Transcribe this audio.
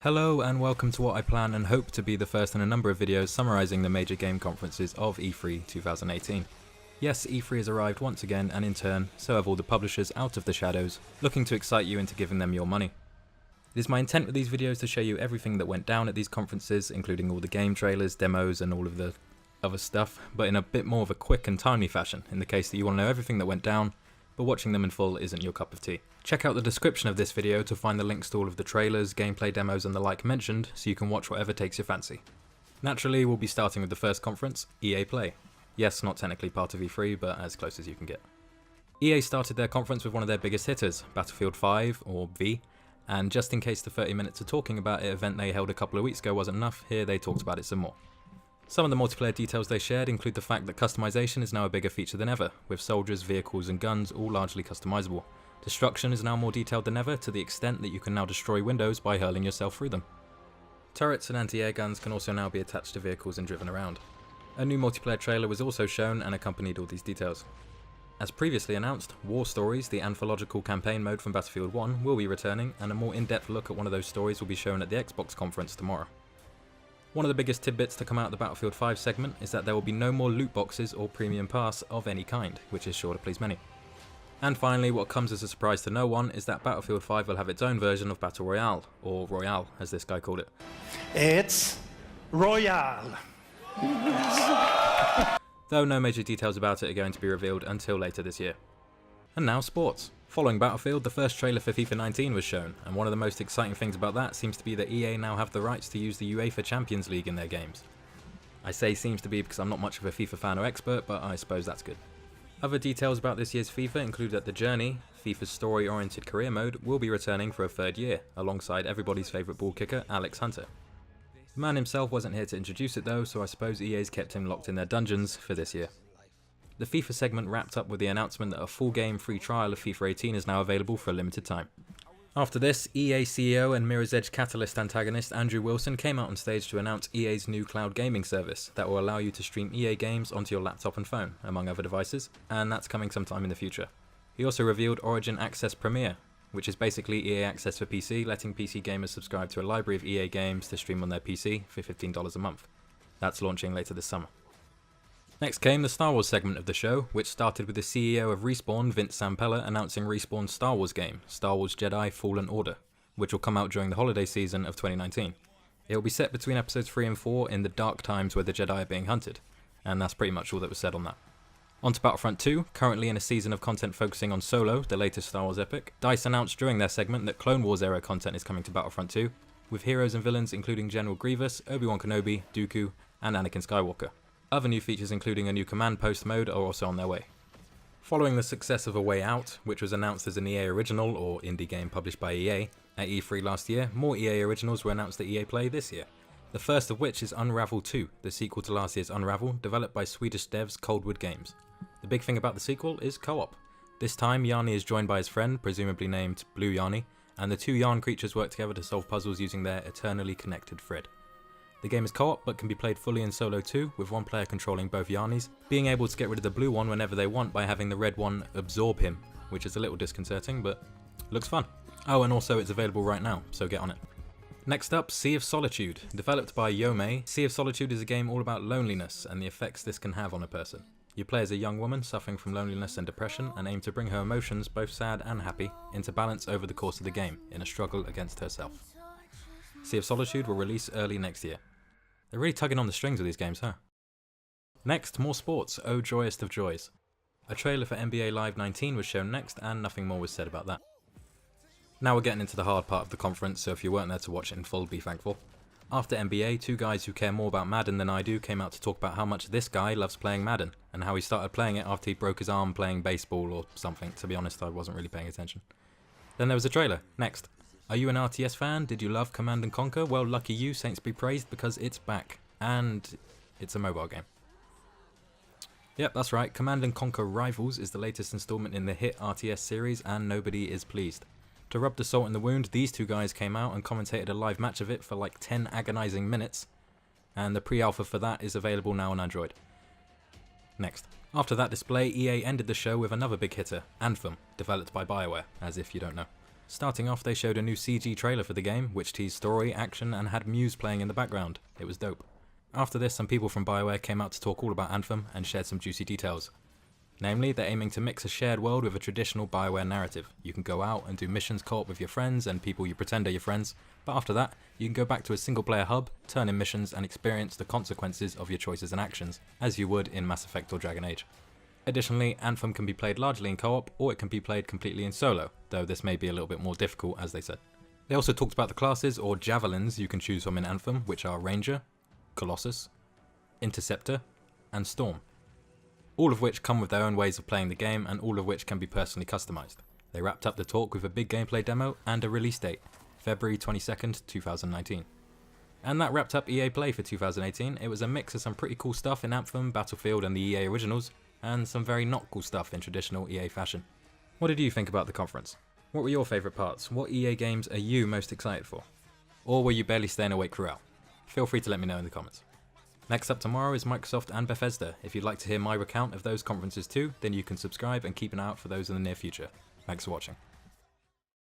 Hello and welcome to what I plan and hope to be the first in a number of videos summarising the major game conferences of E3 2018. Yes, E3 has arrived once again, and in turn, so have all the publishers out of the shadows, looking to excite you into giving them your money. It is my intent with these videos to show you everything that went down at these conferences, including all the game trailers, demos and all of the other stuff, but in a bit more of a quick and timely fashion, in the case that you want to know everything that went down, but watching them in full isn't your cup of tea. Check out the description of this video to find the links to all of the trailers, gameplay demos and the like mentioned, so you can watch whatever takes your fancy. Naturally, we'll be starting with the first conference, EA Play. Yes, not technically part of E3, but as close as you can get. EA started their conference with one of their biggest hitters, Battlefield 5, or V, and just in case the 30 minutes of talking about it event they held a couple of weeks ago wasn't enough, here they talked about it some more. Some of the multiplayer details they shared include the fact that customization is now a bigger feature than ever, with soldiers, vehicles and guns all largely customizable. Destruction is now more detailed than ever, to the extent that you can now destroy windows by hurling yourself through them. Turrets and anti-air guns can also now be attached to vehicles and driven around. A new multiplayer trailer was also shown and accompanied all these details. As previously announced, War Stories, the anthological campaign mode from Battlefield 1, will be returning, and a more in-depth look at one of those stories will be shown at the Xbox conference tomorrow. One of the biggest tidbits to come out of the Battlefield 5 segment is that there will be no more loot boxes or premium pass of any kind, which is sure to please many. And finally, what comes as a surprise to no one is that Battlefield 5 will have its own version of Battle Royale, or Royale as this guy called it. It's Royale. Though no major details about it are going to be revealed until later this year. And now sports. Following Battlefield, the first trailer for FIFA 19 was shown, and one of the most exciting things about that seems to be that EA now have the rights to use the UEFA Champions League in their games. I say seems to be because I'm not much of a FIFA fan or expert, but I suppose that's good. Other details about this year's FIFA include that The Journey, FIFA's story-oriented career mode, will be returning for a third year, alongside everybody's favourite ball kicker, Alex Hunter. The man himself wasn't here to introduce it though, so I suppose EA's kept him locked in their dungeons for this year. The FIFA segment wrapped up with the announcement that a full game free trial of FIFA 18 is now available for a limited time. After this, EA CEO and Mirror's Edge Catalyst antagonist Andrew Wilson came out on stage to announce EA's new cloud gaming service that will allow you to stream EA games onto your laptop and phone, among other devices, and that's coming sometime in the future. He also revealed Origin Access Premier, which is basically EA Access for PC, letting PC gamers subscribe to a library of EA games to stream on their PC for $15 a month. That's launching later this summer. Next came the Star Wars segment of the show, which started with the CEO of Respawn, Vince Zampella, announcing Respawn's Star Wars game, Star Wars Jedi Fallen Order, which will come out during the holiday season of 2019. It will be set between episodes 3 and 4 in the dark times where the Jedi are being hunted, and that's pretty much all that was said on that. On to Battlefront 2, currently in a season of content focusing on Solo, the latest Star Wars epic. DICE announced during their segment that Clone Wars era content is coming to Battlefront 2, with heroes and villains including General Grievous, Obi-Wan Kenobi, Dooku, and Anakin Skywalker. Other new features including a new command post mode are also on their way. Following the success of A Way Out, which was announced as an EA original or indie game published by EA at E3 last year, more EA originals were announced at EA Play this year. The first of which is Unravel 2, the sequel to last year's Unravel, developed by Swedish devs Coldwood Games. The big thing about the sequel is co-op. This time Yanni is joined by his friend, presumably named Blue Yanni, and the two yarn creatures work together to solve puzzles using their eternally connected thread. The game is co-op but can be played fully in solo too, with one player controlling both Yarnies, being able to get rid of the blue one whenever they want by having the red one absorb him, which is a little disconcerting but looks fun. Oh, and also it's available right now, so get on it. Next up, Sea of Solitude. Developed by Yomei, Sea of Solitude is a game all about loneliness and the effects this can have on a person. You play as a young woman suffering from loneliness and depression and aim to bring her emotions, both sad and happy, into balance over the course of the game, in a struggle against herself. Sea of Solitude will release early next year. They're really tugging on the strings with these games, huh? Next, more sports, oh joyest of joys. A trailer for NBA Live 19 was shown next, and nothing more was said about that. Now we're getting into the hard part of the conference, so if you weren't there to watch it in full, be thankful. After NBA, two guys who care more about Madden than I do came out to talk about how much this guy loves playing Madden, and how he started playing it after he broke his arm playing baseball or something. To be honest, I wasn't really paying attention. Then there was a trailer, next. Are you an RTS fan? Did you love Command & Conquer? Well, lucky you, saints be praised, because it's back. And it's a mobile game. Yep, that's right, Command & Conquer Rivals is the latest installment in the hit RTS series, and nobody is pleased. To rub the salt in the wound, these two guys came out and commentated a live match of it for like 10 agonizing minutes, and the pre-alpha for that is available now on Android. Next. After that display, EA ended the show with another big hitter, Anthem, developed by BioWare, as if you don't know. Starting off, they showed a new CG trailer for the game, which teased story, action, and had Muse playing in the background. It was dope. After this, some people from BioWare came out to talk all about Anthem and shared some juicy details. Namely, they're aiming to mix a shared world with a traditional BioWare narrative. You can go out and do missions co-op with your friends and people you pretend are your friends, but after that, you can go back to a single player hub, turn in missions, and experience the consequences of your choices and actions, as you would in Mass Effect or Dragon Age. Additionally, Anthem can be played largely in co-op, or it can be played completely in solo, though this may be a little bit more difficult, as they said. They also talked about the classes, or javelins, you can choose from in Anthem, which are Ranger, Colossus, Interceptor, and Storm. All of which come with their own ways of playing the game, and all of which can be personally customized. They wrapped up the talk with a big gameplay demo and a release date, February 22nd, 2019. And that wrapped up EA Play for 2018. It was a mix of some pretty cool stuff in Anthem, Battlefield, and the EA originals, and some very not cool stuff in traditional EA fashion. What did you think about the conference? What were your favourite parts? What EA games are you most excited for? Or were you barely staying awake throughout? Feel free to let me know in the comments. Next up tomorrow is Microsoft and Bethesda. If you'd like to hear my recount of those conferences too, then you can subscribe and keep an eye out for those in the near future. Thanks for watching.